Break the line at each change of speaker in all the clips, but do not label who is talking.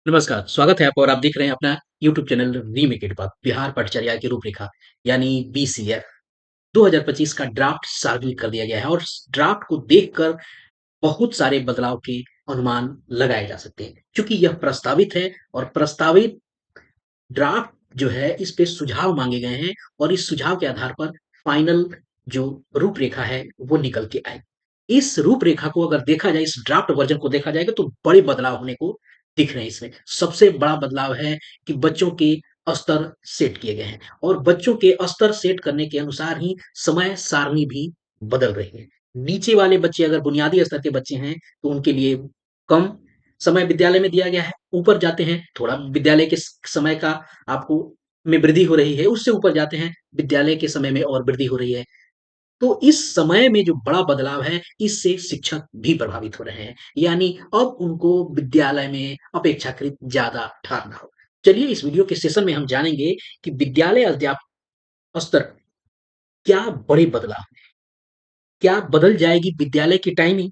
नमस्कार, स्वागत है आपका और आप देख रहे हैं अपना यूट्यूब चैनल रीमेक इट बात बिहार पटचर्या की रूपरेखा यानी बीसीएफ 2025 का ड्राफ्ट सार्वजनिक कर दिया गया है और इस ड्राफ्ट को देखकर बहुत सारे बदलाव के अनुमान लगाए जा सकते हैं। चूँकि यह प्रस्तावित है और प्रस्तावित ड्राफ्ट जो है इस पे सुझाव माँगे गए हैं और इस सुझाव के आधार पर फाइनल जो रूपरेखा है वो निकल के आएगी। इस रूपरेखा को अगर देखा जाए, इस ड्राफ्ट वर्ज़न को देखा जाएगा तो बड़े बदलाव होने को दिख रहे हैं इसमें। सबसे बड़ा बदलाव है कि बच्चों के स्तर सेट किए गए हैं और बच्चों के स्तर सेट करने के अनुसार ही समय सारणी भी बदल रही है। नीचे वाले बच्चे अगर बुनियादी स्तर के बच्चे हैं तो उनके लिए कम समय विद्यालय में दिया गया है। ऊपर जाते हैं, थोड़ा विद्यालय के समय का आपको में वृद्धि हो रही है, उससे ऊपर जाते हैं, विद्यालय के समय में और वृद्धि हो रही है। तो इस समय में जो बड़ा बदलाव है, इससे शिक्षक भी प्रभावित हो रहे हैं। यानी अब उनको विद्यालय में अपेक्षाकृत ज़्यादा ठहरना होगा। चलिए इस वीडियो के सेशन में हम जानेंगे कि विद्यालय स्तर क्या बड़े बदलाव, क्या बदल जाएगी विद्यालय की टाइमिंग?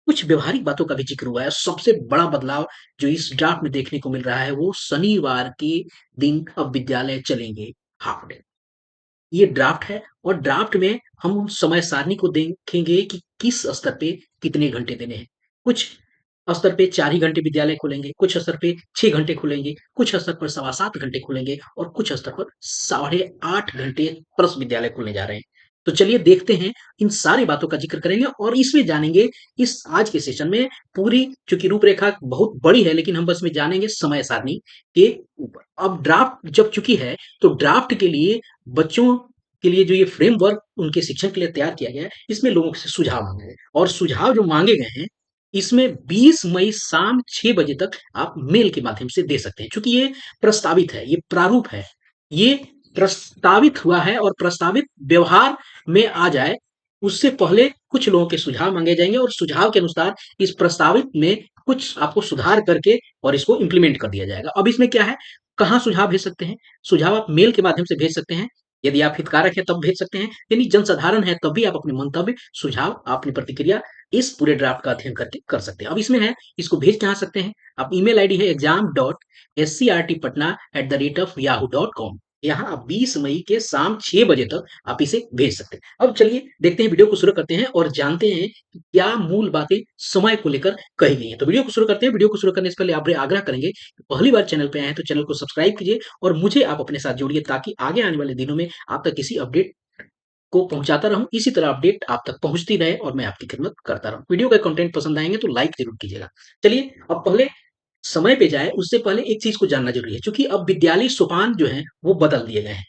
कुछ व्यवहारिक बातों का भी ज़िक्र हुआ है। सबसे बड़ा बदलाव जो इस ड्राफ्ट में देखने को मिल रहा है, वो शनिवार के दिन अब विद्यालय चलेंगे हाफ डे। ये ड्राफ्ट है और ड्राफ्ट में हम उन समय सारणी को देखेंगे कि किस स्तर पे कितने घंटे देने हैं। कुछ स्तर पे 4 ही घंटे विद्यालय खुलेंगे, कुछ स्तर पे 6 घंटे खुलेंगे, कुछ स्तर पर सवा 7 घंटे खुलेंगे और कुछ स्तर पर साढ़े 8 घंटे प्लस विद्यालय खुलने जा रहे हैं। तो चलिए देखते हैं, इन सारी बातों का ज़िक्र करेंगे और इसमें जानेंगे इस आज के सेशन में पूरी, चूँकि रूपरेखा बहुत बड़ी है लेकिन हम बस में जानेंगे समय सारणी के ऊपर। अब ड्राफ्ट जब चूँकि है, तो ड्राफ्ट के लिए बच्चों के लिए जो ये फ्रेमवर्क उनके शिक्षण के लिए तैयार किया गया है, इसमें लोगों से सुझाव माँगे गए और सुझाव जो माँगे गए हैं, इसमें 20 मई शाम 6 बजे तक आप मेल के माध्यम से दे सकते हैं। चूँकि ये प्रस्तावित है, ये प्रारूप है, ये प्रस्तावित हुआ है और प्रस्तावित व्यवहार में आ जाए, उससे पहले कुछ लोगों के सुझाव माँगे जाएँगे और सुझाव के अनुसार इस प्रस्तावित में कुछ आपको सुधार करके और इसको इम्प्लीमेंट कर दिया जाएगा। अब इसमें क्या है, कहाँ सुझाव भेज सकते हैं? सुझाव आप मेल के माध्यम से भेज सकते हैं। यदि आप हितधारक हैं तब भेज सकते हैं, यदि जनसाधारण है तब भी आप अपने मंतव्य, सुझाव, अपनी प्रतिक्रिया इस पूरे ड्राफ्ट का अध्ययन करके कर सकते हैं। अब इसमें है, इसको भेज कहाँ सकते हैं? आप ईमेल आईडी है exam.scrtpatna@yahoo.com, यहाँ आप 20 मई के शाम 6 बजे तक आप इसे भेज सकते हैं। अब चलिए देखते हैं, वीडियो को शुरू करते हैं और जानते हैं कि क्या मूल बातें समय को लेकर कही गई हैं। तो वीडियो को शुरू करते हैं। वीडियो को शुरू करने से पहले आपसे आग्रह करेंगे कि पहली बार चैनल पे आए हैं तो चैनल को सब्सक्राइब कीजिए और मुझे आप अपने साथ जोड़िए ताकि आगे आने वाले दिनों में आप तक किसी अपडेट को पहुंचाता रहूं, इसी तरह अपडेट आप तक पहुंचती रहे और मैं आपकी खिदमत करता रहूं। वीडियो का कंटेंट पसंद आएंगे तो लाइक जरूर कीजिएगा। चलिए अब पहले समय पे जाए, उससे पहले एक चीज को जानना जरूरी है, क्योंकि अब विद्यालय सोपान जो है वो बदल दिए गए हैं।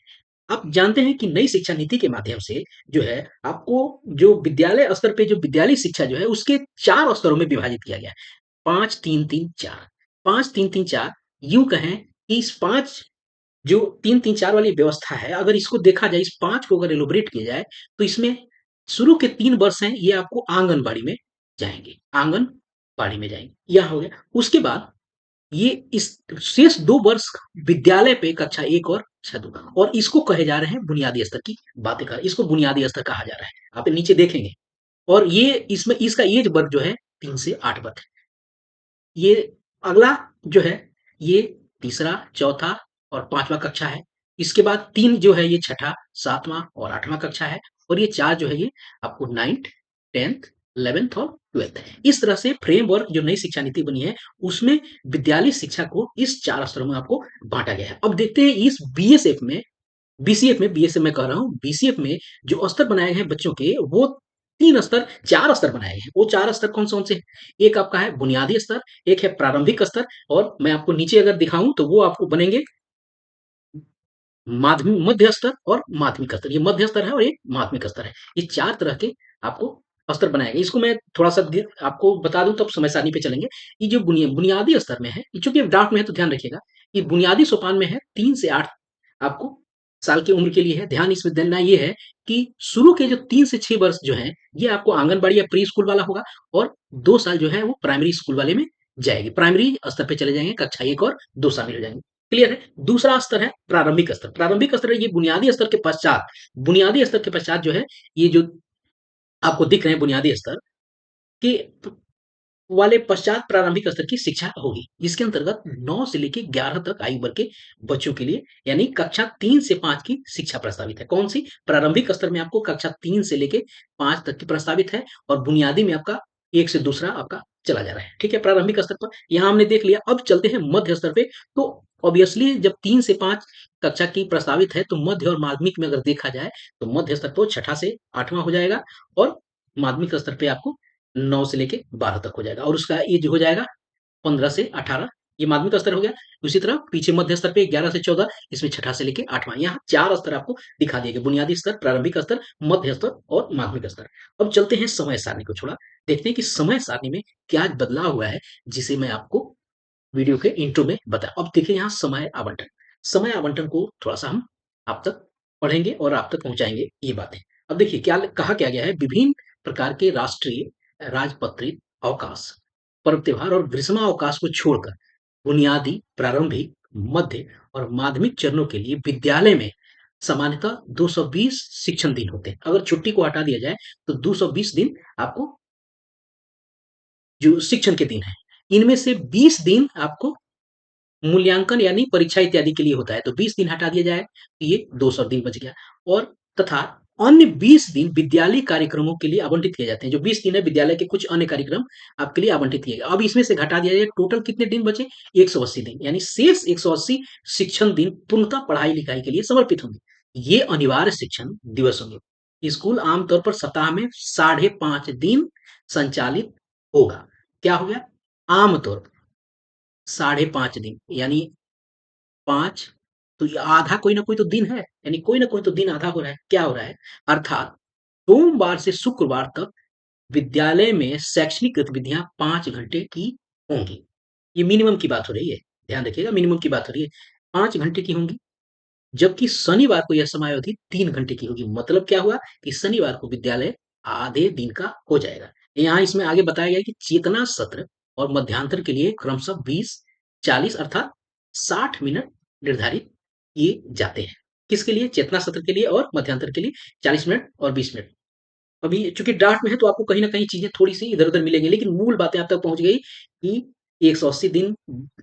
आप जानते हैं कि नई शिक्षा नीति के माध्यम से जो है, आपको जो विद्यालय स्तर पे जो विद्यालय शिक्षा जो है उसके 4 स्तरों में विभाजित किया गया है। 5 3 3 4, 5 3 3 4, यूं कहें कि इस 5 जो 3-3-4 वाली व्यवस्था है, अगर इसको देखा जाए, इस 5 को अगर एलोबरेट किया जाए, तो इसमें शुरू के 3 वर्ष हैं, ये आपको आंगनबाड़ी में जाएँगे, आंगनबाड़ी में जाएँगे, यह हो गया। उसके बाद ये इस शेष 2 वर्ष विद्यालय पे कक्षा 1 और कक्षा 2, और इसको कहे जा रहे हैं बुनियादी स्तर की बातें कर, इसको बुनियादी स्तर कहा जा रहा है। आप नीचे देखेंगे और ये इसमें इसका एज वर्ग जो है 3 से 8 वर्ष है। ये अगला जो है, ये तीसरा, चौथा और 5वां कक्षा है। इसके बाद 3 जो है ये छठा, 7वां और 8वां कक्षा है और ये 4 जो है ये आपको 9th, 10th, 11th और 12th है। इस तरह से फ्रेमवर्क जो नई शिक्षा नीति बनी है, उसमें विद्यालय शिक्षा को इस 4 स्तरों में आपको बाँटा गया है। अब देखते हैं इस बीसीएफ में, बीएसएफ मैं कह रहा हूँ, बीसीएफ में जो स्तर बनाए गए हैं बच्चों के, वो 3 स्तर, 4 स्तर बनाए गए हैं। वो 4 स्तर कौन-कौन से हैं? एक आपका है बुनियादी स्तर, एक है प्रारंभिक स्तर और मैं आपको नीचे अगर दिखाऊँ तो वो आपको बनेंगे मध्य स्तर और माध्यमिक स्तर। ये मध्य स्तर है और ये माध्यमिक स्तर है। ये 4 तरह के आपको स्तर बनाए गए। इसको मैं थोड़ा-सा आपको बता दूँ तब समझ से आसानी पे चलेंगे। ये जो बुनियादी स्तर में है, चूँकि ड्राफ्ट में है तो ध्यान रखिएगा, ये बुनियादी सोपान में है 3 से 8 आपको साल की उम्र के लिए है। ध्यान इसमें देना ये है कि शुरू के जो 3 से 6 वर्ष जो हैं, ये आपको आंगनबाड़ी या प्री स्कूल वाला होगा और 2 साल जो है वो प्राइमरी स्कूल वाले में जाएगी। प्राइमरी स्तर पे चले जाएँगे, कक्षा 1 और 2 शामिल हो जाएँगे। क्लियर है? दूसरा स्तर है प्रारंभिक स्तर। प्रारंभिक स्तर है ये बुनियादी स्तर के पश्चात जो है, ये जो आपको दिख रहे हैं बुनियादी स्तर के वाले पश्चात प्रारंभिक स्तर की शिक्षा होगी, जिसके अंतर्गत 9 से लेके 11 तक आयु वर्ग के बच्चों के लिए यानी कक्षा 3 से 5 की शिक्षा प्रस्तावित है। कौन-सी? प्रारंभिक स्तर में आपको कक्षा 3 से लेके 5 तक की प्रस्तावित है और बुनियादी में आपका 1 से दूसरा आपका चला जा रहा है। ठीक है? प्रारंभिक स्तर पर यहाँ हमने देख लिया, अब चलते हैं मध्य स्तर पे, तो ऑब्वियसली जब 3 से 5 कक्षा की प्रस्तावित है, तो मध्य और माध्यमिक में अगर देखा जाए, तो मध्य स्तर तो छठा से 8वां हो जाएगा और माध्यमिक स्तर पे आपको 9 से लेके 12 तक हो जाएगा और उसका एज हो जाएगा 15 से 18, ये माध्यमिक स्तर हो गया। उसी तरह पीछे मध्य स्तर पे 11 से 14, इसमें छठा से लेके 8वां, यहाँ 4 स्तर आपको दिखा दिए गए, बुनियादी स्तर, प्रारंभिक स्तर, मध्य स्तर और माध्यमिक स्तर। अब चलते हैं समय सारणी को थोड़ा देखते हैं कि समय सारणी में क्या बदलाव हुआ है, जिसे मैं आपको वीडियो के इंट्रो में बताया। अब देखिए यहाँ समय आवंटन। समय आवंटन को थोड़ा-सा हम आप तक पढ़ेंगे और आप तक पहुँचाएँगे ये बातें। अब देखिए कहा क्या गया है, विभिन्न प्रकार के राष्ट्रीय, राजपत्रित अवकाश, पर्व त्योहार और ग्रीष्मावकाश को छोड़कर बुनियादी, प्रारंभिक, मध्य और माध्यमिक चरणों के लिए विद्यालय में सामान्यतः 220 शिक्षण दिन होते हैं। अगर छुट्टी को हटा दिया जाए तो 220 दिन आपको जो शिक्षण के दिन हैं, इनमें से 20 दिन आपको मूल्यांकन यानी परीक्षा इत्यादि के लिए होता है, तो 20 दिन हटा दिया जाए, तो ये 200 दिन बच गया और तथा अन्य 20 दिन विद्यालयी कार्यक्रमों के लिए आवंटित किए जाते हैं। जो 20 दिन है विद्यालय के कुछ अन्य कार्यक्रम आपके लिए आवंटित किए गए। अब इसमें से घटा दिया जाए टोटल कितने दिन बचे? 180 दिन, यानी शेष 180 शिक्षण दिन पूर्णतः पढ़ाई-लिखाई के लिए समर्पित होंगे। ये अनिवार्य शिक्षण दिवस होंगे। स्कूल आमतौर पर सप्ताह में साढ़े 5 दिन संचालित होगा। क्या हो गया? आमतौर पर साढ़े 5 दिन यानी 5 तो ये आधा कोई ना कोई तो दिन है, यानी कोई ना कोई तो दिन आधा हो रहा है। क्या हो रहा है? अर्थात सोमवार से शुक्रवार तक विद्यालय में शैक्षणिक गतिविधियाँ 5 घंटे की होंगी। ये मिनिमम की बात हो रही है। ध्यान रखिएगा मिनिमम की बात हो रही है। 5 घंटे की होंगी, जबकि शनिवार को यह समयावधि 3 घंटे की होगी। मतलब क्या हुआ कि शनिवार को विद्यालय आधे दिन का हो जाएगा। यहाँ इसमें आगे बताया गया है कि चेतना सत्र और मध्यांतर के लिए क्रमशः 20, 40 अर्थात 60 मिनट निर्धारित किए जाते हैं। किसके लिए? चेतना सत्र के लिए और मध्यांतर के लिए 40 मिनट और 20 मिनट। अभी चूँकि ड्राफ्ट में है तो आपको कहीं न कहीं चीज़ें थोड़ी-सी इधर-उधर मिलेंगी, लेकिन मूल बातें आप तक पहुँच गई कि 180 दिन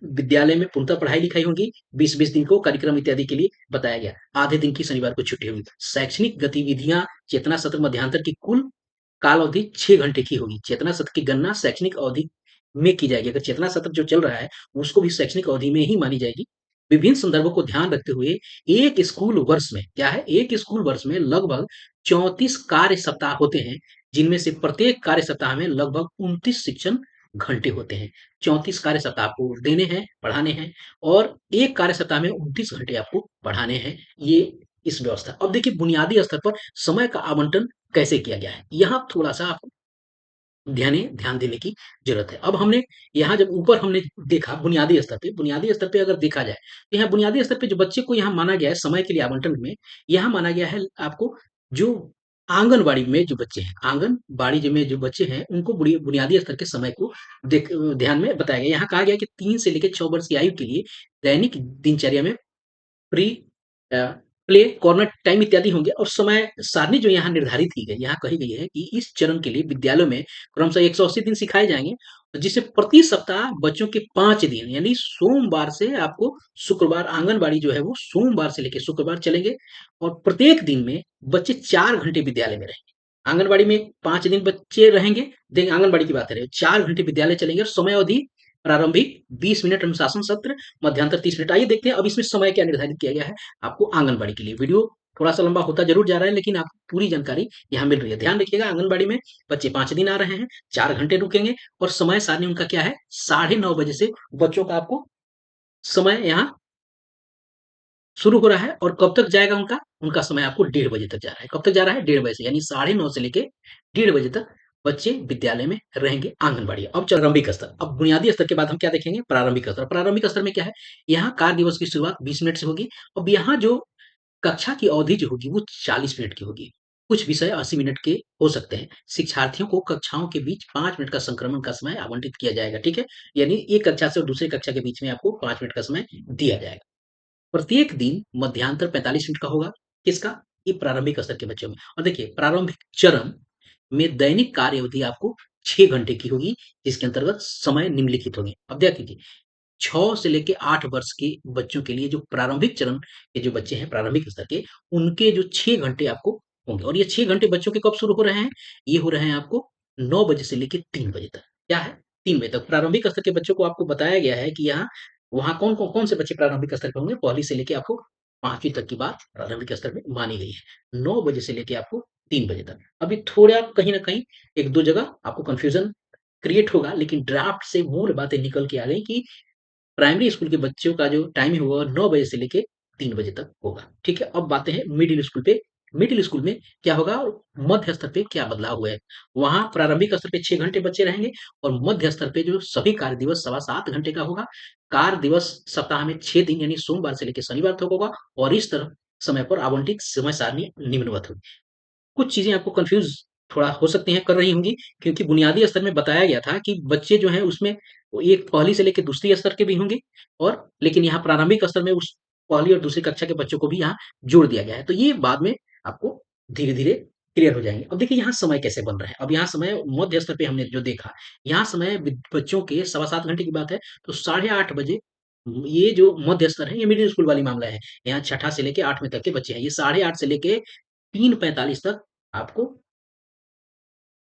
विद्यालय में पूर्णतः पढ़ाई-लिखाई होगी, 20-20 दिन को कार्यक्रम इत्यादि के लिए बताया गया। आधे दिन की शनिवार को छुट्टी होगी। शैक्षणिक गतिविधियाँ चेतना सत्र, मध्यांतर की कुल काल अवधि 6 घंटे की होगी। चेतना सत्र की गणना शैक्षणिक अवधि में की जाएगी। अगर चेतना सत्र जो चल रहा है, उसको भी शैक्षणिक अवधि में ही मानी जाएगी। विभिन्न संदर्भों को ध्यान रखते हुए एक स्कूल वर्ष में क्या है? एक स्कूल वर्ष में लगभग 34 कार्य सप्ताह होते हैं, जिनमें से प्रत्येक कार्य सप्ताह में लगभग 29 शिक्षण घंटे होते हैं। 34 कार्य सप्ताह आपको देने हैं, पढ़ाने हैं और एक कार्य सप्ताह में 29 घंटे आपको पढ़ाने हैं। ये इस व्यवस्था। अब देखिए बुनियादी स्तर पर समय का आवंटन कैसे किया गया है? यहाँ थोड़ा-सा आपको ध्यान देने की ज़रूरत है। अब हमने यहाँ जब ऊपर हमने देखा बुनियादी स्तर पे अगर देखा जाए, तो यहाँ बुनियादी स्तर पे जो बच्चे को यहाँ माना गया है समय के लिए आवंटन में, यहाँ माना गया है आपको जो आंगनवाड़ी में जो बच्चे हैं, आंगनबाड़ी ज में जो बच्चे हैं, उनको बुनियादी स्तर के समय को ध्यान में बताया गया है। यहाँ कहा गया है कि 3 से लेके 6 वर्ष की आयु के लिए दैनिक दिनचर्या में प्री अ, प्ले, कॉर्नर टाइम इत्यादि होंगे और समय सारणी जो यहाँ निर्धारित की गई, यहाँ कही गई है कि इस चरण के लिए विद्यालयों में क्रमशः 180 दिन सिखाए जाएँगे, जिससे प्रति सप्ताह बच्चों के 5 दिन यानी सोमवार से आपको शुक्रवार आंगनबाड़ी जो है वो सोमवार से लेके शुक्रवार चलेंगे और प्रत्येक दिन में बच्चे 4 घंटे विद्यालय में रहेंगे। आंगनबाड़ी में 5 दिन बच्चे रहेंगे, देखिए आंगनबाड़ी की बात कर रहे हैं, 4 घंटे विद्यालय चलेंगे और समय अवधि प्रारंभिक 20 मिनट अनुशासन सत्र, मध्यांतर 30 मिनट। आइए देखते हैं अब इसमें समय क्या निर्धारित किया गया है आपको आंगनबाड़ी के लिए। वीडियो थोड़ा-सा लंबा होता ज़रूर जा रहा है लेकिन आपको पूरी जानकारी यहाँ मिल रही है। ध्यान रखिएगा आंगनबाड़ी में बच्चे 5 दिन आ रहे हैं, 4 घंटे रुकेंगे और समय सारणी उनका क्या है, साढ़े 9 बजे से बच्चों का आपको समय यहाँ शुरू हो रहा है और कब तक जाएगा उनका? उनका समय आपको 1:30 बजे तक जा रहा है। कब तक जा रहा है? 1:30 बजे से यानी साढ़े 9 से लेके 1:30 बजे तक बच्चे विद्यालय में रहेंगे आंगनबाड़ी। अब प्रारंभिक स्तर, अब बुनियादी स्तर के बाद हम क्या देखेंगे? प्रारंभिक स्तर। प्रारंभिक स्तर में क्या है? यहाँ कार्य दिवस की शुरुआत 20 मिनट से होगी। अब यहाँ जो कक्षा की अवधि जो होगी वो 40 मिनट की होगी। कुछ विषय 80 मिनट के हो सकते हैं। शिक्षार्थियों को कक्षाओं के बीच 5 मिनट का संक्रमण का समय आवंटित किया जाएगा, ठीक है? यानी एक कक्षा से और दूसरी कक्षा के बीच में आपको 5 मिनट का समय दिया जाएगा। प्रत्येक दिन मध्यांतर 45 मिनट का होगा। किसका? ये प्रारंभिक स्तर के बच्चों में। और देखिए प्रारंभिक चरण में दैनिक कार्य अवधि आपको 6 घंटे की होगी, जिसके अंतर्गत समय निम्नलिखित होंगे। अब क्या कीजिए, 6 से लेके 8 वर्ष के बच्चों के लिए जो प्रारंभिक चरण के जो बच्चे हैं, प्रारंभिक स्तर के, उनके जो 6 घंटे आपको होंगे और ये 6 घंटे बच्चों के कब शुरू हो रहे हैं? ये हो रहे हैं आपको 9 बजे से लेके 3 बजे तक। क्या है? 3 बजे तक। प्रारंभिक स्तर के बच्चों को आपको बताया गया है कि यहाँ वहाँ कौन से बच्चे प्रारंभिक स्तर पे होंगे? पहली से लेके आपको 5वीं तक की बात प्रारंभिक स्तर में मानी गई है। 9 बजे से लेके आपको 3 बजे तक। अभी थोड़ा कहीं न कहीं 1-2 जगह आपको कन्फ्यूज़न क्रिएट होगा, लेकिन ड्राफ्ट से मूल बातें निकल के आ गई कि प्राइमरी स्कूल के बच्चों का जो टाइमिंग होगा 9 बजे से लेके 3 बजे तक होगा, ठीक है? अब बातें हैं मिडिल स्कूल पे। मिडिल स्कूल में क्या होगा और मध्य स्तर पे क्या बदलाव हुआ है? वहाँ प्रारंभिक स्तर पे 6 घंटे बच्चे रहेंगे और मध्य स्तर पे जो सभी कार्य दिवस सवा 7 घंटे का होगा। कार्य दिवस सप्ताह में 6 दिन यानी सोमवार से लेके शनिवार तक होगा और इस तरह समय पर आवंटित समय सारणी निम्नवत होगी। कुछ चीज़ें आपको कन्फ्यूज़ थोड़ा हो सकती हैं, कर रही होंगी क्योंकि बुनियादी स्तर में बताया गया था कि बच्चे जो हैं उसमें वो एक पहली से लेके दूसरी स्तर के भी होंगे और लेकिन यहाँ प्रारंभिक स्तर में उस पहली और दूसरी कक्षा के बच्चों को भी यहाँ जोड़ दिया गया है। तो ये बाद में आपको धीरे-धीरे क्लियर हो जाएँगे। अब देखिए यहाँ समय कैसे बन रहा है? अब यहाँ समय मध्य स्तर पे हमने जो देखा, यहाँ समय बच्चों के सवा 7 घंटे की बात है, तो साढ़े 8 बजे ये जो मध्य स्तर है, ये मिडिल स्कूल वाली मामला है। यहाँ छठा से लेके 8वीं तक के बच्चे हैं। ये साढ़े 8 से लेके 3:45 तक आपको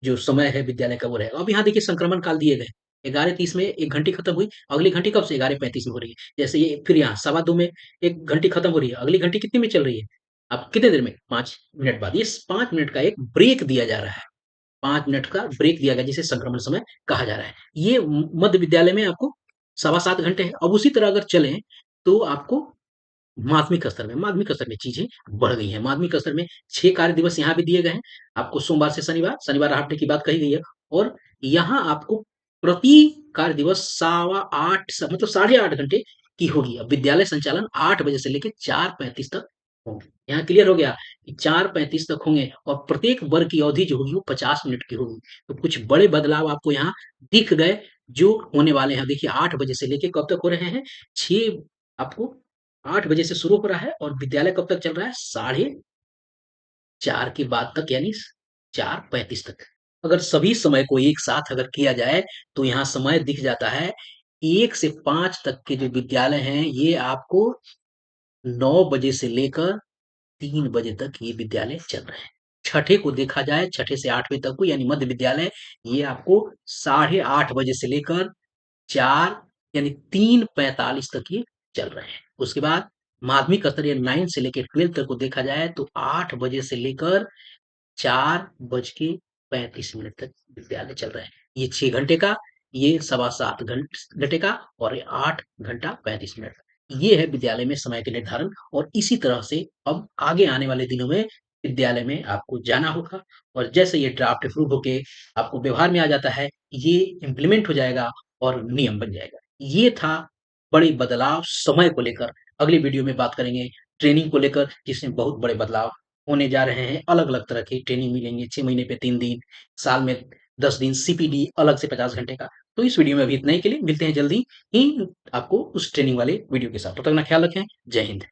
जो समय है विद्यालय का वो रहेगा। अब यहाँ देखिए संक्रमण काल दिए गए। 11:30 में 1 घंटी खत्म हुई, अगली घंटी कब से 11:35 में हो रही है। जैसे ये फिर यहाँ सवा 2 में 1 घंटी खत्म हो रही है, अगली घंटी कितने में चल रही है? अब कितने देर में? 5 मिनट बाद। ये 5 मिनट का एक ब्रेक दिया जा रहा है। 5 मिनट का ब्रेक दिया गया जिसे संक्रमण समय कहा जा रहा है। ये मध्य विद्यालय में आपको सवा 7 घंटे है। अब उसी तरह अगर चलें तो आपको माध्यमिक स्तर में चीज़ें बढ़ गई हैं। माध्यमिक स्तर में 6 कार्य दिवस यहाँ भी दिए गए हैं। आपको सोमवार से शनिवार, शनिवार हाल्फ डे की बात कही गई है और यहाँ आपको प्रति कार्य दिवस सवा 8 मतलब साढ़े 8 घंटे की होगी। अब विद्यालय संचालन 8 बजे से लेके 4:35 तक होंगे। यहाँ क्लियर हो गया कि 4:35 तक होंगे और प्रत्येक वर्ग की अवधि जो होगी वो 50 मिनट की होगी। तो कुछ बड़े बदलाव आपको यहाँ दिख गए जो होने वाले हैं। देखिए 8 बजे से लेके कब तक हो रहे हैं? 6 आपको 8 बजे से शुरू हो रहा है और विद्यालय कब तक चल रहा है? साढ़े 4 के बाद तक यानी 4:35 तक। अगर सभी समय को एक साथ अगर किया जाए, तो यहाँ समय दिख जाता है 1 से 5 तक के जो विद्यालय हैं, ये आपको 9 बजे से लेकर 3 बजे तक ये विद्यालय चल रहे हैं। छठे को देखा जाए, छठे से 8वीं तक को यानी मध्य विद्यालय, ये आपको साढ़े 8 बजे से लेकर 4 यानी 3:45 तक ये चल रहे हैं। उसके बाद माध्यमिक स्तर या 9 से लेके 12 तक को देखा जाए तो 8 बजे से लेकर 4 बज के 35 मिनट तक विद्यालय चल रहा है। ये 6 घंटे का, ये सवा 7 घंटे का और ये 8 घंटा 35 मिनट। ये है विद्यालय में समय के निर्धारण और इसी तरह से अब आगे आने वाले दिनों में विद्यालय में आपको जाना होगा और जैसे ये ड्राफ्ट अप्रूव होके आपको व्यवहार में आ जाता है, ये इम्प्लीमेंट हो जाएगा और नियम बन जाएगा। ये था बड़े बदलाव समय को लेकर। अगली वीडियो में बात करेंगे ट्रेनिंग को लेकर जिसमें बहुत बड़े बदलाव होने जा रहे हैं। अलग-अलग तरह की ट्रेनिंग मिलेंगे 6 महीने पे 3 दिन, साल में 10 दिन, सीपीडी अलग से 50 घंटे का। तो इस वीडियो में अभी इतना ही के लिए मिलते हैं जल्दी ही आपको उस ट्रेनिंग वाले वीडियो के साथ। तब तक अपना ख्याल रखें। जय हिंद।